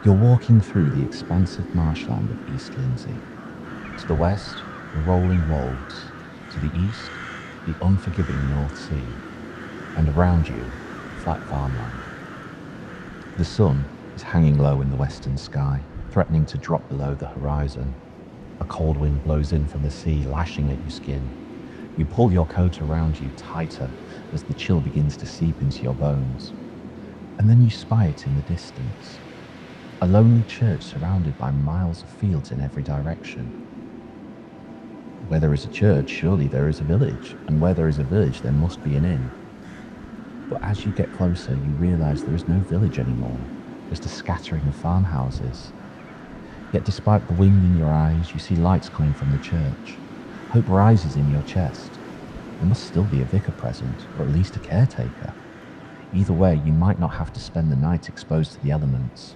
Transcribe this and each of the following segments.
You're walking through the expansive marshland of East Lindsey. To the west, the rolling wolds. To the east, the unforgiving North Sea. And around you, flat farmland. The sun is hanging low in the western sky, threatening to drop below the horizon. A cold wind blows in from the sea, lashing at your skin. You pull your coat around you tighter as the chill begins to seep into your bones. And then you spy it in the distance. A lonely church surrounded by miles of fields in every direction. Where there is a church, surely there is a village, and where there is a village, there must be an inn. But as you get closer, you realise there is no village anymore, just a scattering of farmhouses. Yet despite the wind in your eyes, you see lights coming from the church. Hope rises in your chest. There must still be a vicar present, or at least a caretaker. Either way, you might not have to spend the night exposed to the elements.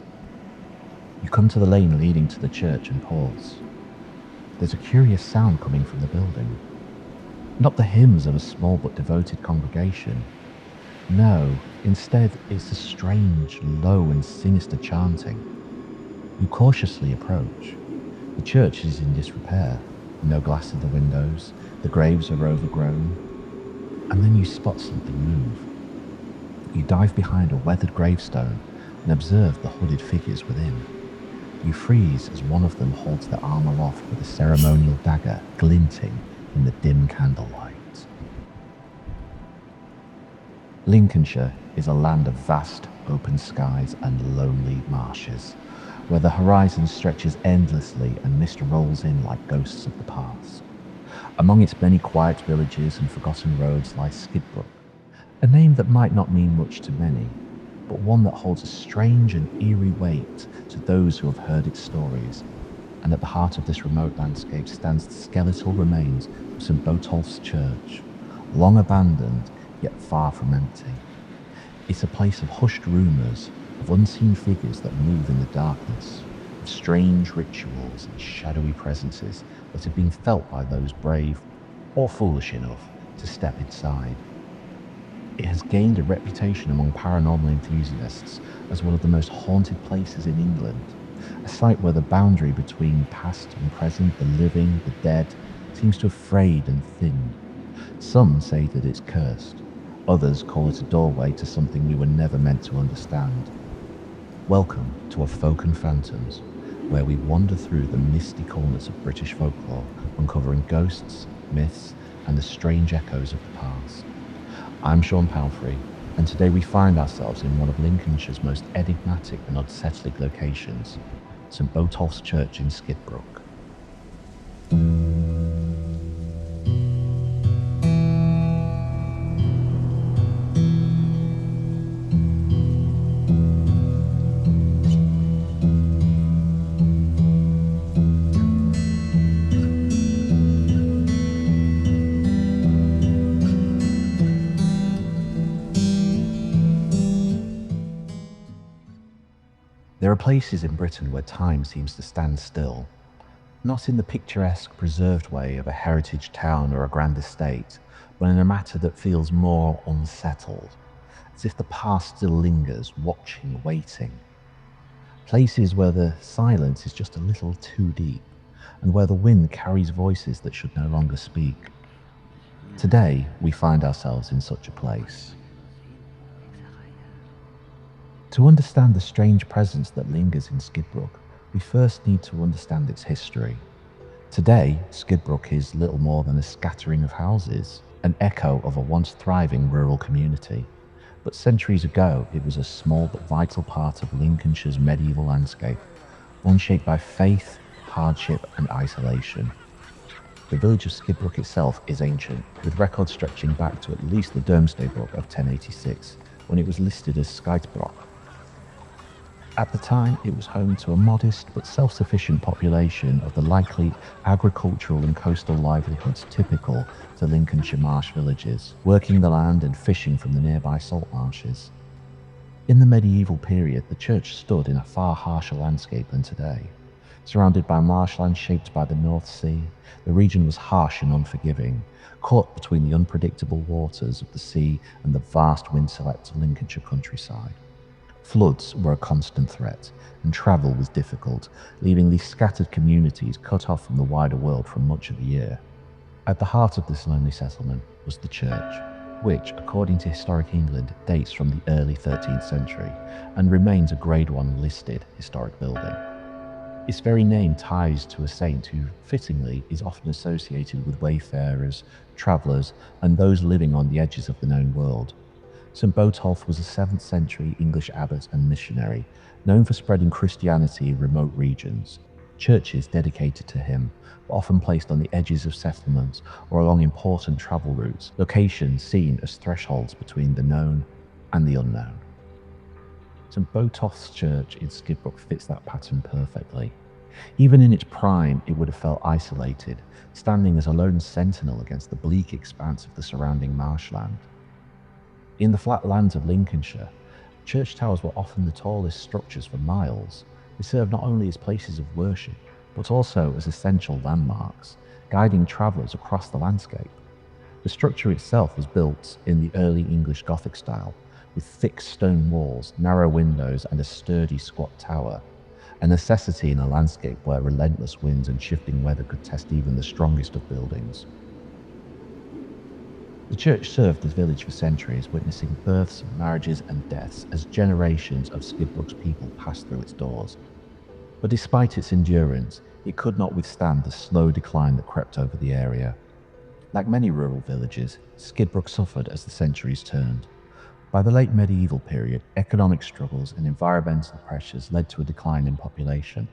You come to the lane leading to the church and pause. There's a curious sound coming from the building. Not the hymns of a small but devoted congregation. No, instead it's a strange, low and sinister chanting. You cautiously approach. The church is in disrepair. No glass in the windows. The graves are overgrown. And then you spot something move. You dive behind a weathered gravestone and observe the hooded figures within. You freeze as one of them holds their arm aloft with a ceremonial dagger glinting in the dim candlelight. Lincolnshire is a land of vast open skies and lonely marshes, where the horizon stretches endlessly and mist rolls in like ghosts of the past. Among its many quiet villages and forgotten roads lies Skidbrooke, a name that might not mean much to many, but one that holds a strange and eerie weight to those who have heard its stories. And at the heart of this remote landscape stands the skeletal remains of St. BOTOLPH'S church, long abandoned yet far from empty. It's a place of hushed rumours, of unseen figures that move in the darkness, of strange rituals and shadowy presences that have been felt by those brave or foolish enough to step inside. It has gained a reputation among paranormal enthusiasts as one of the most haunted places in England, a site where the boundary between past and present, the living, the dead, seems to have frayed and thinned. Some say that it's cursed. Others call it a doorway to something we were never meant to understand. Welcome to A Folk and Phantoms, where we wander through the misty corners of British folklore, uncovering ghosts, myths, and the strange echoes of the past. I'm Sean Palfrey, and today we find ourselves in one of Lincolnshire's most enigmatic and unsettling locations, St. BOTOLPH'S Church in Skidbrooke. There are places in Britain where time seems to stand still, not in the picturesque, preserved way of a heritage town or a grand estate, but in a matter that feels more unsettled, as if the past still lingers, watching, waiting. Places where the silence is just a little too deep, and where the wind carries voices that should no longer speak. Today, we find ourselves in such a place. To understand the strange presence that lingers in Skidbrooke, we first need to understand its history. Today, Skidbrooke is little more than a scattering of houses, an echo of a once thriving rural community. But centuries ago, it was a small but vital part of Lincolnshire's medieval landscape, one shaped by faith, hardship, and isolation. The village of Skidbrooke itself is ancient, with records stretching back to at least the Domesday Book of 1086, when it was listed as Skidbrooke. At the time, it was home to a modest but self-sufficient population of the likely agricultural and coastal livelihoods typical to Lincolnshire marsh villages, working the land and fishing from the nearby salt marshes. In the medieval period, the church stood in a far harsher landscape than today. Surrounded by marshlands shaped by the North Sea, the region was harsh and unforgiving, caught between the unpredictable waters of the sea and the vast windswept Lincolnshire countryside. Floods were a constant threat, and travel was difficult, leaving these scattered communities cut off from the wider world for much of the year. At the heart of this lonely settlement was the church, which, according to Historic England, dates from the early 13th century and remains a Grade 1 listed historic building. Its very name ties to a saint who, fittingly, is often associated with wayfarers, travellers, and those living on the edges of the known world. St. Botolph was a 7th century English abbot and missionary, known for spreading Christianity in remote regions. Churches dedicated to him were often placed on the edges of settlements or along important travel routes, locations seen as thresholds between the known and the unknown. St. Botolph's Church in Skidbrooke fits that pattern perfectly. Even in its prime, it would have felt isolated, standing as a lone sentinel against the bleak expanse of the surrounding marshland. In the flat lands of Lincolnshire, church towers were often the tallest structures for miles. They served not only as places of worship, but also as essential landmarks, guiding travellers across the landscape. The structure itself was built in the early English Gothic style, with thick stone walls, narrow windows, and a sturdy squat tower, a necessity in a landscape where relentless winds and shifting weather could test even the strongest of buildings. The church served the village for centuries, witnessing births, marriages, and deaths as generations of Skidbrooke's people passed through its doors. But despite its endurance, it could not withstand the slow decline that crept over the area. Like many rural villages, Skidbrooke suffered as the centuries turned. By the late medieval period, economic struggles and environmental pressures led to a decline in population.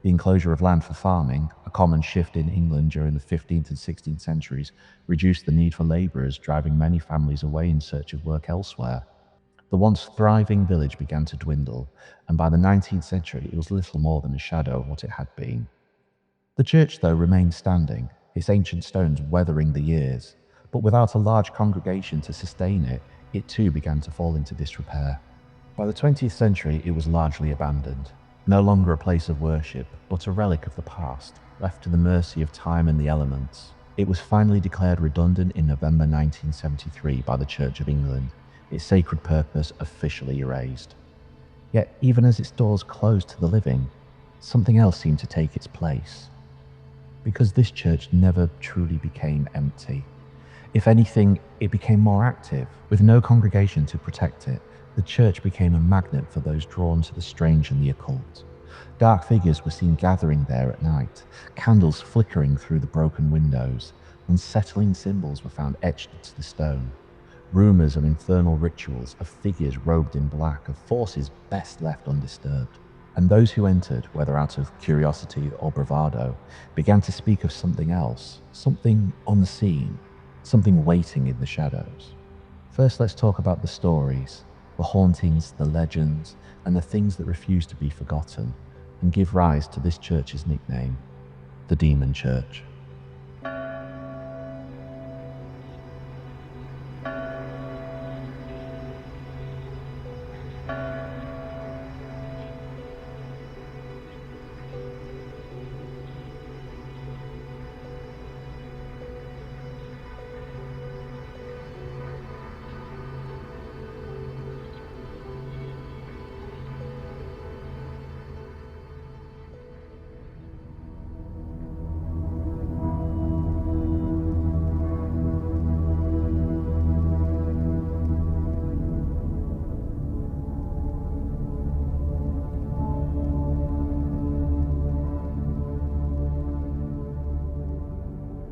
The enclosure of land for farming, a common shift in England during the 15th and 16th centuries, reduced the need for labourers, driving many families away in search of work elsewhere. The once thriving village began to dwindle, and by the 19th century it was little more than a shadow of what it had been. The church, though, remained standing, its ancient stones weathering the years, but without a large congregation to sustain it, it too began to fall into disrepair. By the 20th century, it was largely abandoned, no longer a place of worship, but a relic of the past, left to the mercy of time and the elements. It was finally declared redundant in November 1973 by the Church of England, its sacred purpose officially erased. Yet, even as its doors closed to the living, something else seemed to take its place. Because this church never truly became empty. If anything, it became more active. With no congregation to protect it, the church became a magnet for those drawn to the strange and the occult. Dark figures were seen gathering there at night, candles flickering through the broken windows, unsettling symbols were found etched into the stone. Rumours of infernal rituals, of figures robed in black, of forces best left undisturbed. And those who entered, whether out of curiosity or bravado, began to speak of something else, something unseen, something waiting in the shadows. First, let's talk about the stories, the hauntings, the legends, and the things that refuse to be forgotten, and give rise to this church's nickname, the Demon Church.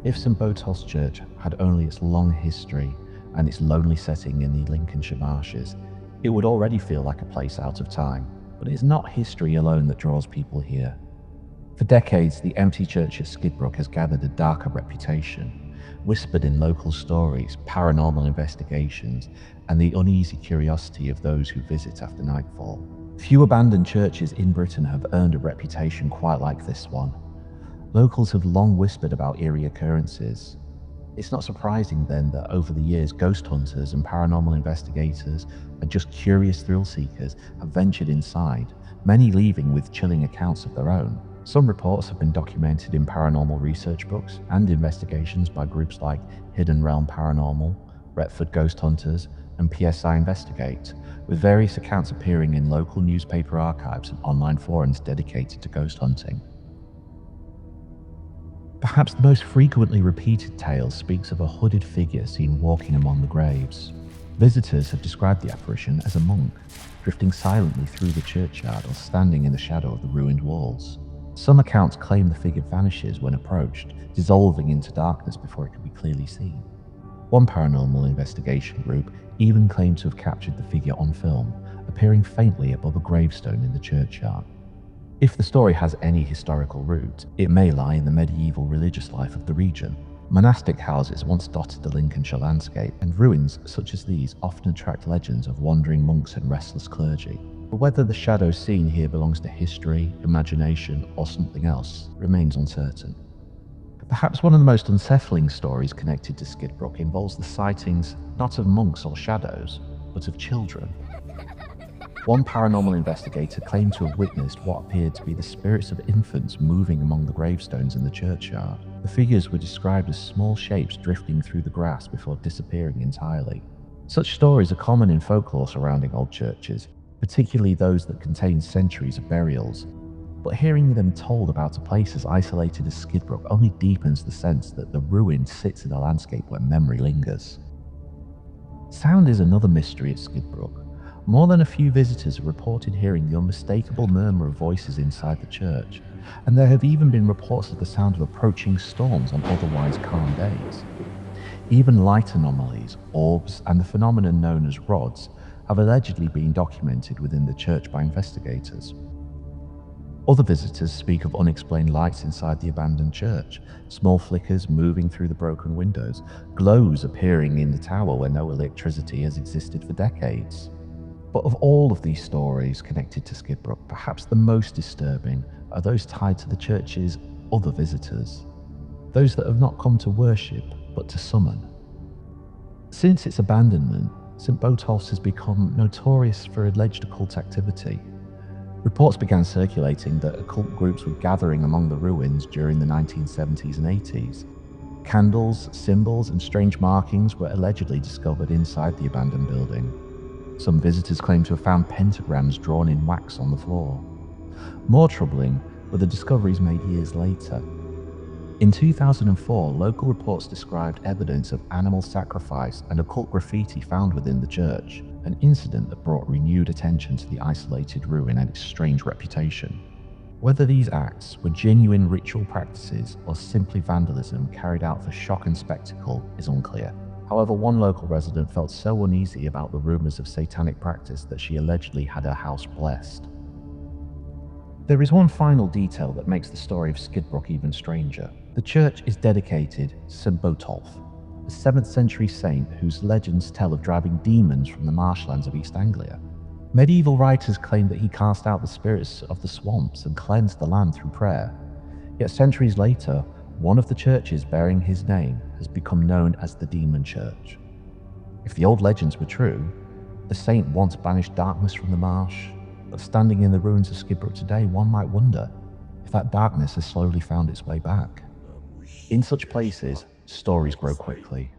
If St. Botolph's Church had only its long history and its lonely setting in the Lincolnshire marshes, it would already feel like a place out of time. But it's not history alone that draws people here. For decades, the empty church at Skidbrooke has gathered a darker reputation, whispered in local stories, paranormal investigations, and the uneasy curiosity of those who visit after nightfall. Few abandoned churches in Britain have earned a reputation quite like this one. Locals have long whispered about eerie occurrences. It's not surprising then that over the years, ghost hunters and paranormal investigators and just curious thrill seekers have ventured inside, many leaving with chilling accounts of their own. Some reports have been documented in paranormal research books and investigations by groups like Hidden Realm Paranormal, Retford Ghost Hunters, and PSI Investigate, with various accounts appearing in local newspaper archives and online forums dedicated to ghost hunting. Perhaps the most frequently repeated tale speaks of a hooded figure seen walking among the graves. Visitors have described the apparition as a monk, drifting silently through the churchyard or standing in the shadow of the ruined walls. Some accounts claim the figure vanishes when approached, dissolving into darkness before it can be clearly seen. One paranormal investigation group even claimed to have captured the figure on film, appearing faintly above a gravestone in the churchyard. If the story has any historical root, it may lie in the medieval religious life of the region. Monastic houses once dotted the Lincolnshire landscape, and ruins such as these often attract legends of wandering monks and restless clergy. But whether the shadow seen here belongs to history, imagination, or something else remains uncertain. Perhaps one of the most unsettling stories connected to Skidbrooke involves the sightings not of monks or shadows, but of children. One paranormal investigator claimed to have witnessed what appeared to be the spirits of infants moving among the gravestones in the churchyard. The figures were described as small shapes drifting through the grass before disappearing entirely. Such stories are common in folklore surrounding old churches, particularly those that contain centuries of burials. But hearing them told about a place as isolated as Skidbrooke only deepens the sense that the ruin sits in a landscape where memory lingers. Sound is another mystery at Skidbrooke. More than a few visitors have reported hearing the unmistakable murmur of voices inside the church, and there have even been reports of the sound of approaching storms on otherwise calm days. Even light anomalies, orbs, and the phenomenon known as rods have allegedly been documented within the church by investigators. Other visitors speak of unexplained lights inside the abandoned church, small flickers moving through the broken windows, glows appearing in the tower where no electricity has existed for decades. But of all of these stories connected to Skidbrooke, perhaps the most disturbing are those tied to the church's other visitors, those that have not come to worship but to summon. Since its abandonment, St. Botolph's has become notorious for alleged occult activity. Reports began circulating that occult groups were gathering among the ruins during the 1970s and 80s. Candles, symbols, and strange markings were allegedly discovered inside the abandoned building. Some visitors claim to have found pentagrams drawn in wax on the floor. More troubling were the discoveries made years later. In 2004, local reports described evidence of animal sacrifice and occult graffiti found within the church, an incident that brought renewed attention to the isolated ruin and its strange reputation. Whether these acts were genuine ritual practices or simply vandalism carried out for shock and spectacle is unclear. However, one local resident felt so uneasy about the rumours of satanic practice that she allegedly had her house blessed. There is one final detail that makes the story of Skidbrooke even stranger. The church is dedicated to St. Botolph, a 7th century saint whose legends tell of driving demons from the marshlands of East Anglia. Medieval writers claim that he cast out the spirits of the swamps and cleansed the land through prayer. Yet centuries later, one of the churches bearing his name has become known as the Demon Church. If the old legends were true, the saint once banished darkness from the marsh, but standing in the ruins of Skidbrooke today, one might wonder if that darkness has slowly found its way back. In such places, stories grow quickly.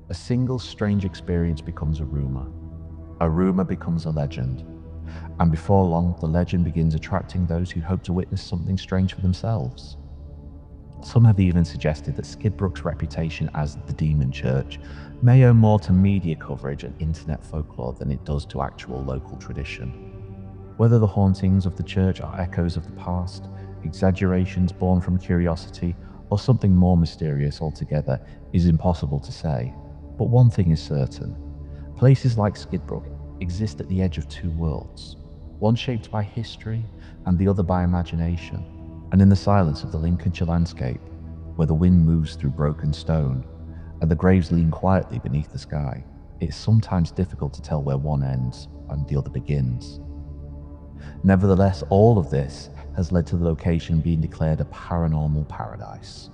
A single strange experience becomes a rumour becomes a legend, and before long the legend begins attracting those who hope to witness something strange for themselves. Some have even suggested that Skidbrooke's reputation as the Demon Church may owe more to media coverage and internet folklore than it does to actual local tradition. Whether the hauntings of the church are echoes of the past, exaggerations born from curiosity, or something more mysterious altogether is impossible to say. But one thing is certain: places like Skidbrooke exist at the edge of two worlds, one shaped by history and the other by imagination. And in the silence of the Lincolnshire landscape, where the wind moves through broken stone and the graves lean quietly beneath the sky, it's sometimes difficult to tell where one ends and the other begins. Nevertheless, all of this has led to the location being declared a paranormal paradise.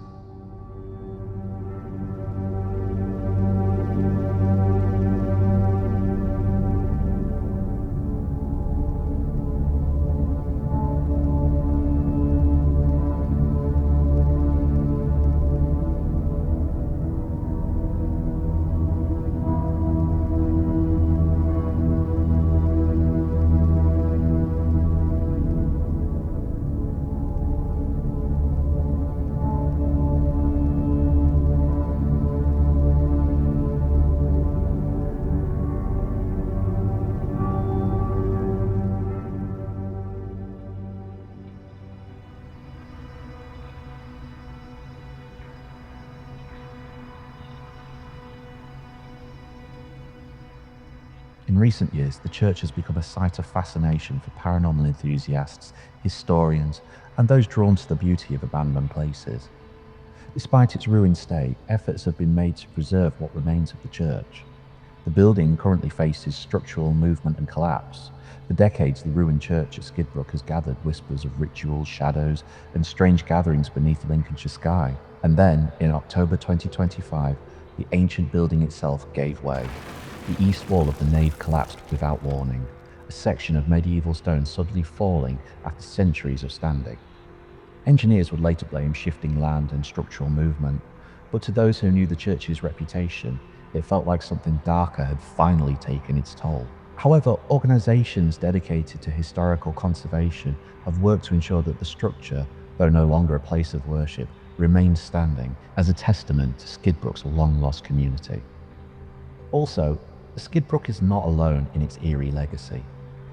In recent years, the church has become a site of fascination for paranormal enthusiasts, historians, and those drawn to the beauty of abandoned places. Despite its ruined state, efforts have been made to preserve what remains of the church. The building currently faces structural movement and collapse. For decades, the ruined church at Skidbrooke has gathered whispers of rituals, shadows, and strange gatherings beneath the Lincolnshire sky. And then, in October 2025, the ancient building itself gave way. The east wall of the nave collapsed without warning, a section of medieval stone suddenly falling after centuries of standing. Engineers would later blame shifting land and structural movement, but to those who knew the church's reputation, it felt like something darker had finally taken its toll. However, organisations dedicated to historical conservation have worked to ensure that the structure, though no longer a place of worship, remains standing as a testament to Skidbrooke's long-lost community. Also, Skidbrooke is not alone in its eerie legacy.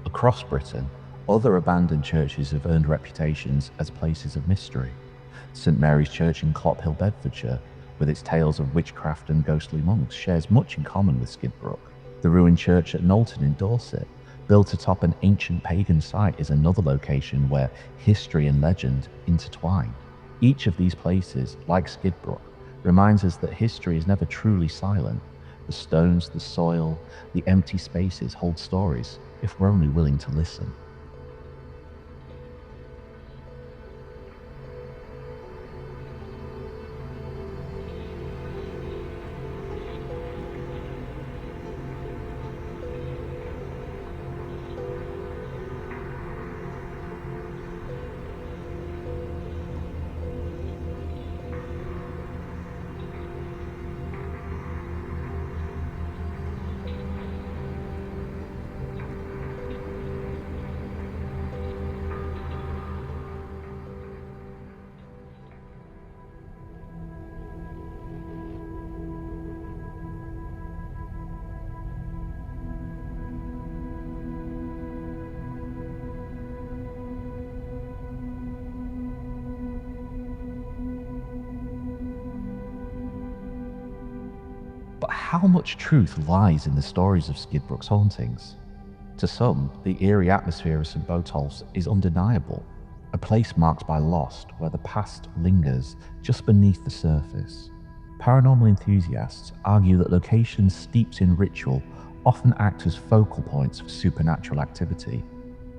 Across Britain, other abandoned churches have earned reputations as places of mystery. St Mary's Church in Clophill, Bedfordshire, with its tales of witchcraft and ghostly monks, shares much in common with Skidbrooke. The ruined church at Knowlton in Dorset, built atop an ancient pagan site, is another location where history and legend intertwine. Each of these places, like Skidbrooke, reminds us that history is never truly silent. The stones, the soil, the empty spaces hold stories, if we're only willing to listen. But how much truth lies in the stories of Skidbrooke's hauntings? To some, the eerie atmosphere of St Botolph's is undeniable, a place marked by lost where the past lingers just beneath the surface. Paranormal enthusiasts argue that locations steeped in ritual often act as focal points for supernatural activity.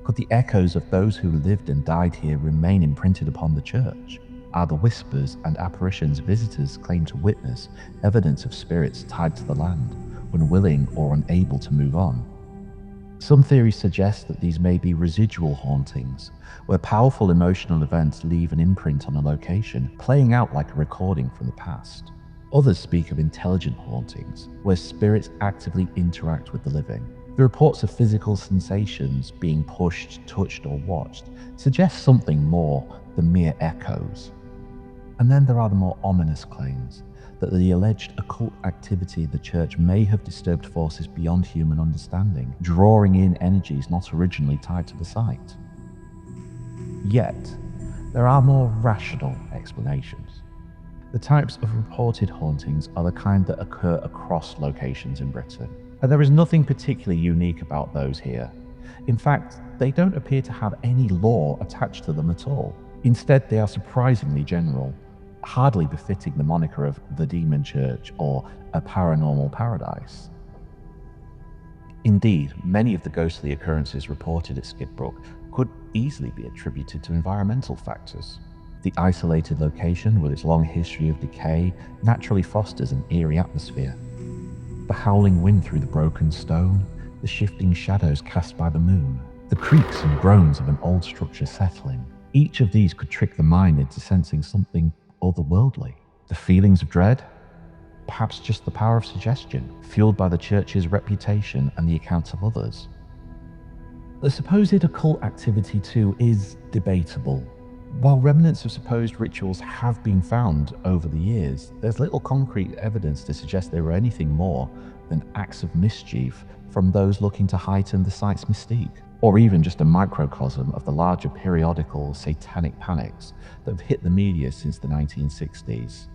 Could the echoes of those who lived and died here remain imprinted upon the church? Are the whispers and apparitions visitors claim to witness evidence of spirits tied to the land, unwilling or unable to move on? Some theories suggest that these may be residual hauntings, where powerful emotional events leave an imprint on a location, playing out like a recording from the past. Others speak of intelligent hauntings, where spirits actively interact with the living. The reports of physical sensations being pushed, touched, or watched suggest something more than mere echoes. And then there are the more ominous claims that the alleged occult activity of the church may have disturbed forces beyond human understanding, drawing in energies not originally tied to the site. Yet, there are more rational explanations. The types of reported hauntings are the kind that occur across locations in Britain, and there is nothing particularly unique about those here. In fact, they don't appear to have any law attached to them at all. Instead, they are surprisingly general, hardly befitting the moniker of the Demon Church or a paranormal paradise. Indeed, many of the ghostly occurrences reported at Skidbrooke could easily be attributed to environmental factors. The isolated location, with its long history of decay, naturally fosters an eerie atmosphere. The howling wind through the broken stone, the shifting shadows cast by the moon, the creaks and groans of an old structure settling. Each of these could trick the mind into sensing something otherworldly. The feelings of dread? Perhaps just the power of suggestion, fueled by the church's reputation and the accounts of others. The supposed occult activity too is debatable. While remnants of supposed rituals have been found over the years, there's little concrete evidence to suggest they were anything more than acts of mischief from those looking to heighten the site's mystique, or even just a microcosm of the larger periodical satanic panics that have hit the media since the 1960s.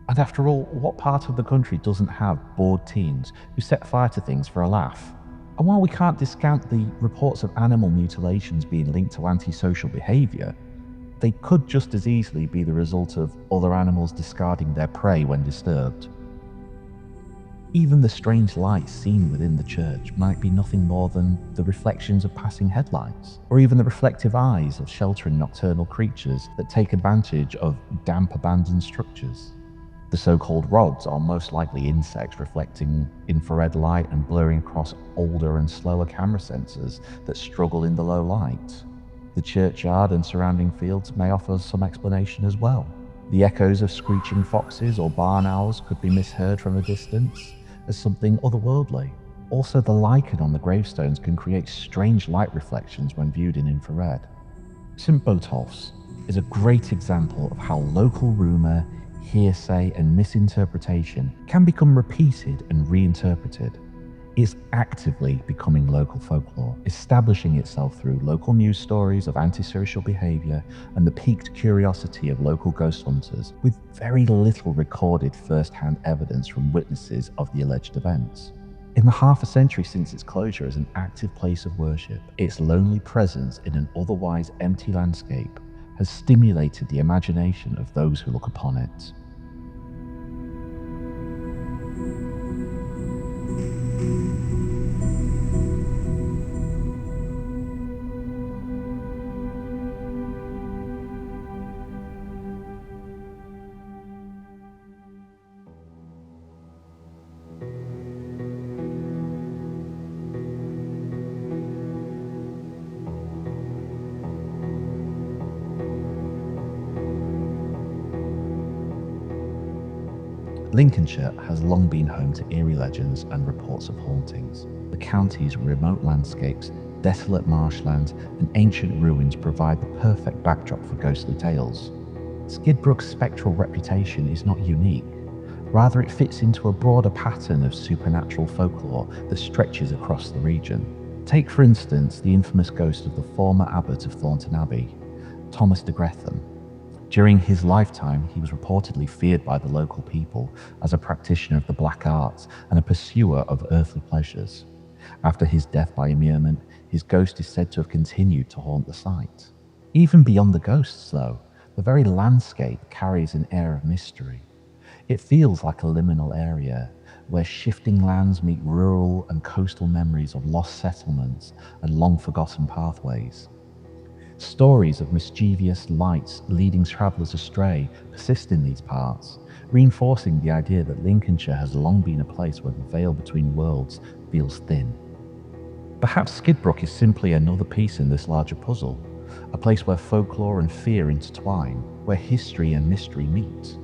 And after all, what part of the country doesn't have bored teens who set fire to things for a laugh? And while we can't discount the reports of animal mutilations being linked to antisocial behaviour, they could just as easily be the result of other animals discarding their prey when disturbed. Even the strange lights seen within the church might be nothing more than the reflections of passing headlights, or even the reflective eyes of sheltering nocturnal creatures that take advantage of damp abandoned structures. The so-called rods are most likely insects reflecting infrared light and blurring across older and slower camera sensors that struggle in the low light. The churchyard and surrounding fields may offer some explanation as well. The echoes of screeching foxes or barn owls could be misheard from a distance as something otherworldly. Also, the lichen on the gravestones can create strange light reflections when viewed in infrared. St. Botolph's is a great example of how local rumour, hearsay and misinterpretation can become repeated and reinterpreted. It's actively becoming local folklore, establishing itself through local news stories of antisocial behaviour and the piqued curiosity of local ghost hunters, with very little recorded first-hand evidence from witnesses of the alleged events. In the half a century since its closure as an active place of worship, its lonely presence in an otherwise empty landscape has stimulated the imagination of those who look upon it. Lincolnshire has long been home to eerie legends and reports of hauntings. The county's remote landscapes, desolate marshlands, and ancient ruins provide the perfect backdrop for ghostly tales. Skidbrooke's spectral reputation is not unique. Rather, it fits into a broader pattern of supernatural folklore that stretches across the region. Take, for instance, the infamous ghost of the former abbot of Thornton Abbey, Thomas de Gretham. During his lifetime, he was reportedly feared by the local people as a practitioner of the black arts and a pursuer of earthly pleasures. After his death by immurement, his ghost is said to have continued to haunt the site. Even beyond the ghosts, though, the very landscape carries an air of mystery. It feels like a liminal area where shifting lands meet rural and coastal memories of lost settlements and long-forgotten pathways. Stories of mischievous lights leading travellers astray persist in these parts, reinforcing the idea that Lincolnshire has long been a place where the veil between worlds feels thin. Perhaps Skidbrooke is simply another piece in this larger puzzle, a place where folklore and fear intertwine, where history and mystery meet.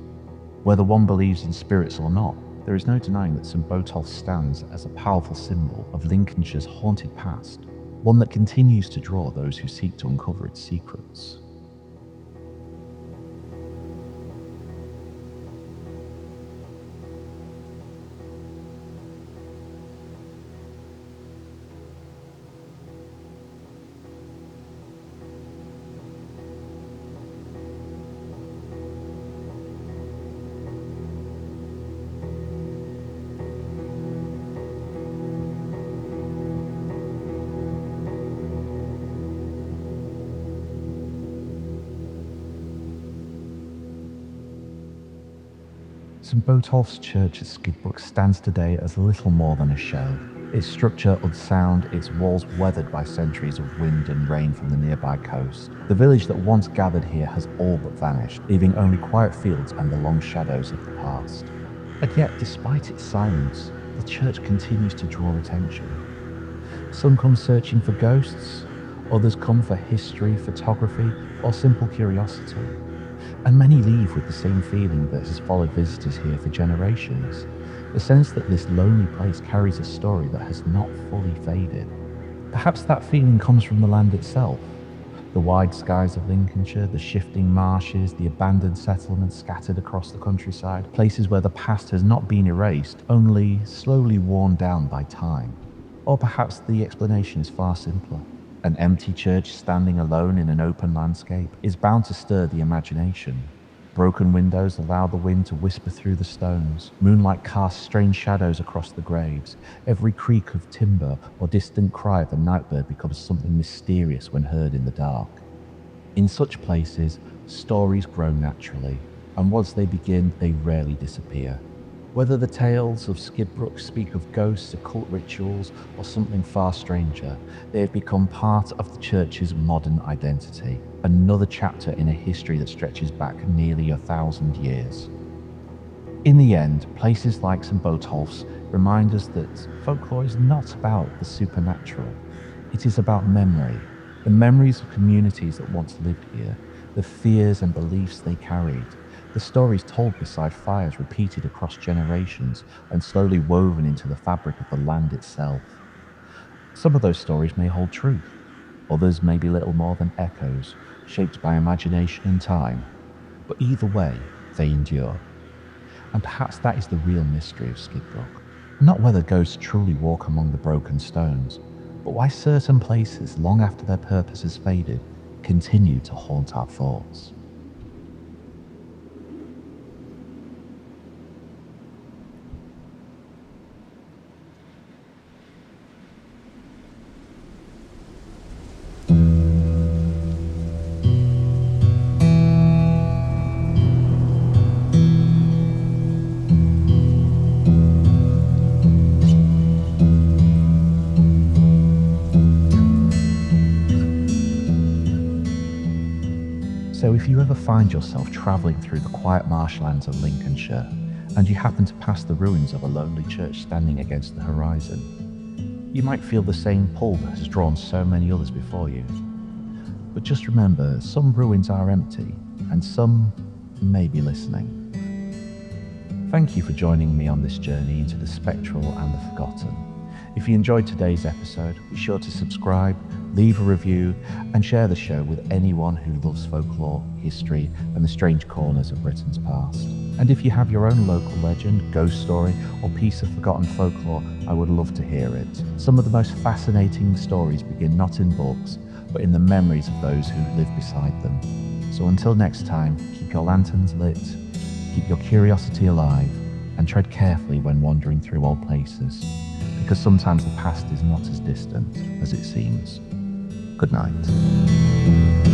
Whether one believes in spirits or not, there is no denying that St. Botolph's stands as a powerful symbol of Lincolnshire's haunted past, one that continues to draw those who seek to uncover its secrets. St. Botolph's Church at Skidbrooke stands today as little more than a shell. Its structure unsound, its walls weathered by centuries of wind and rain from the nearby coast. The village that once gathered here has all but vanished, leaving only quiet fields and the long shadows of the past. And yet, despite its silence, the church continues to draw attention. Some come searching for ghosts, others come for history, photography, or simple curiosity. And many leave with the same feeling that has followed visitors here for generations. The sense that this lonely place carries a story that has not fully faded. Perhaps that feeling comes from the land itself. The wide skies of Lincolnshire, the shifting marshes, the abandoned settlements scattered across the countryside, places where the past has not been erased, only slowly worn down by time. Or perhaps the explanation is far simpler. An empty church standing alone in an open landscape is bound to stir the imagination. Broken windows allow the wind to whisper through the stones. Moonlight casts strange shadows across the graves. Every creak of timber or distant cry of a nightbird becomes something mysterious when heard in the dark. In such places, stories grow naturally, and once they begin, they rarely disappear. Whether the tales of Skidbrooke speak of ghosts, occult rituals, or something far stranger, they have become part of the church's modern identity, another chapter in a history that stretches back nearly 1,000 years. In the end, places like St. Botolph's remind us that folklore is not about the supernatural. It is about memory, the memories of communities that once lived here, the fears and beliefs they carried, the stories told beside fires repeated across generations and slowly woven into the fabric of the land itself. Some of those stories may hold truth, others may be little more than echoes, shaped by imagination and time, but either way, they endure. And perhaps that is the real mystery of Skidbrooke. Not whether ghosts truly walk among the broken stones, but why certain places, long after their purpose has faded, continue to haunt our thoughts. So if you ever find yourself travelling through the quiet marshlands of Lincolnshire, and you happen to pass the ruins of a lonely church standing against the horizon, you might feel the same pull that has drawn so many others before you. But just remember, some ruins are empty, and some may be listening. Thank you for joining me on this journey into the spectral and the forgotten. If you enjoyed today's episode, be sure to subscribe, leave a review, and share the show with anyone who loves folklore, history, and the strange corners of Britain's past. And if you have your own local legend, ghost story, or piece of forgotten folklore, I would love to hear it. Some of the most fascinating stories begin not in books, but in the memories of those who live beside them. So until next time, keep your lanterns lit, keep your curiosity alive, and tread carefully when wandering through old places, because sometimes the past is not as distant as it seems. Good night.